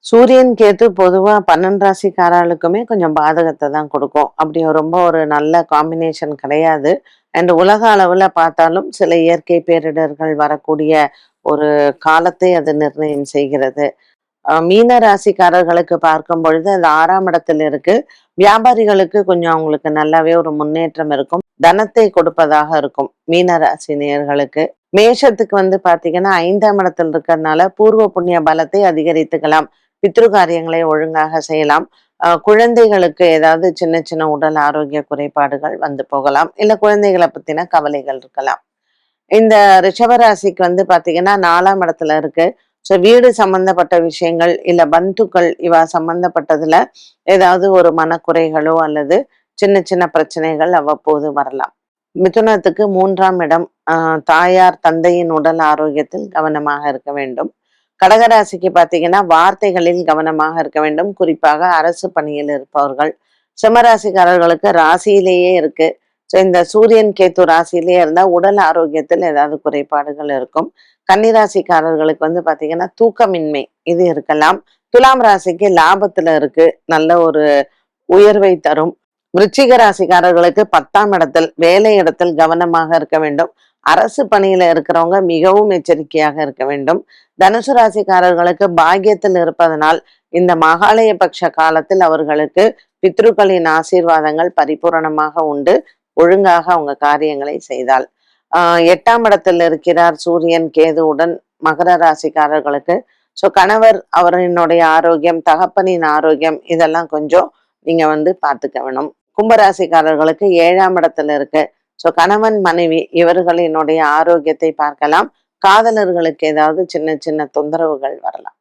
சூரியன் கேத்து பொதுவா 12 ராசிக்காரர்களுக்குமே கொஞ்சம் பாதகத்தை தான் கொடுக்கும். அப்படி ரொம்ப ஒரு நல்ல காம்பினேஷன் கிடையாது. அண்ட் உலக அளவுல பார்த்தாலும் சில இயற்கை பேரிடர்கள் வரக்கூடிய ஒரு காலத்தை அது நிர்ணயம் செய்கிறது. மீன ராசிக்காரர்களுக்கு பார்க்கும் பொழுது அது 6ஆம் இடத்தில் இருக்கு. வியாபாரிகளுக்கு கொஞ்சம் அவங்களுக்கு நல்லாவே ஒரு முன்னேற்றம் இருக்கும். தனத்தை கொடுப்பதாக இருக்கும் மீன ராசி நேயர்களுக்கு. மேஷத்துக்கு பார்த்தீங்கன்னா 5ஆம் இடத்தில் இருக்கிறதுனால பூர்வ புண்ணிய பலத்தை அதிகரித்துக்கலாம். பித்ரு காரியங்களை ஒழுங்காக செய்யலாம். குழந்தைகளுக்கு ஏதாவது சின்ன சின்ன உடல் ஆரோக்கிய குறைபாடுகள் வந்து போகலாம். இல்ல குழந்தைகளை பத்தின கவலைகள் இருக்கலாம். இந்த ரிஷபராசிக்கு பாத்தீங்கன்னா 4ஆம் இடத்துல இருக்கு. ஸோ வீடு சம்பந்தப்பட்ட விஷயங்கள் இல்ல பந்துக்கள் இவ சம்பந்தப்பட்டதுல ஏதாவது ஒரு மனக்குறைகளோ அல்லது சின்ன சின்ன பிரச்சனைகள் அவ்வப்போது வரலாம். மிதுனத்துக்கு 3ஆம் இடம். தாயார் தந்தையின் உடல் ஆரோக்கியத்தில் கவனமாக இருக்க வேண்டும். கடகராசிக்கு பார்த்தீங்கன்னா வார்த்தைகளில் கவனமாக இருக்க வேண்டும். குறிப்பாக அரசு பணியில் இருப்பவர்கள். சிம்மராசிக்காரர்களுக்கு ராசியிலேயே இருக்கு. ஸோ இந்த சூரியன் கேத்து ராசியிலேயே இருந்தா உடல் ஆரோக்கியத்தில் ஏதாவது குறைபாடுகள் இருக்கும். கன்னிராசிக்காரர்களுக்கு பார்த்தீங்கன்னா தூக்கமின்மை இது இருக்கலாம். துலாம் ராசிக்கு லாபத்துல இருக்கு, நல்ல ஒரு உயர்வை தரும். விருச்சிக ராசிக்காரர்களுக்கு 10ஆம் இடத்தில் வேலை இடத்தில் கவனமாக இருக்க வேண்டும். அரசு பணியில இருக்கிறவங்க மிகவும் எச்சரிக்கையாக இருக்க வேண்டும். தனுசு ராசிக்காரர்களுக்கு பாக்கியத்தில் இருப்பதனால் இந்த மகாலய பட்ச காலத்தில் அவர்களுக்கு பித்ருக்களின் ஆசீர்வாதங்கள் பரிபூரணமாக உண்டு. ஒழுங்காக அவங்க காரியங்களை செய்தால். 8ஆம் இடத்தில் இருக்கிறார் சூரியன் கேதுவுடன் மகர ராசிக்காரர்களுக்கு. ஸோ கணவர் அவரினுடைய ஆரோக்கியம், தகப்பனின் ஆரோக்கியம் இதெல்லாம் கொஞ்சம் நீங்க பார்த்துக்க வேணும். கும்பராசிக்காரர்களுக்கு 7ஆம் இடத்துல இருக்கு. ஸோ கணவன் மனைவி இவர்களினுடைய ஆரோக்கியத்தை பார்க்கலாம். காதலர்களுக்கு ஏதாவது சின்ன சின்ன தொந்தரவுகள் வரலாம்.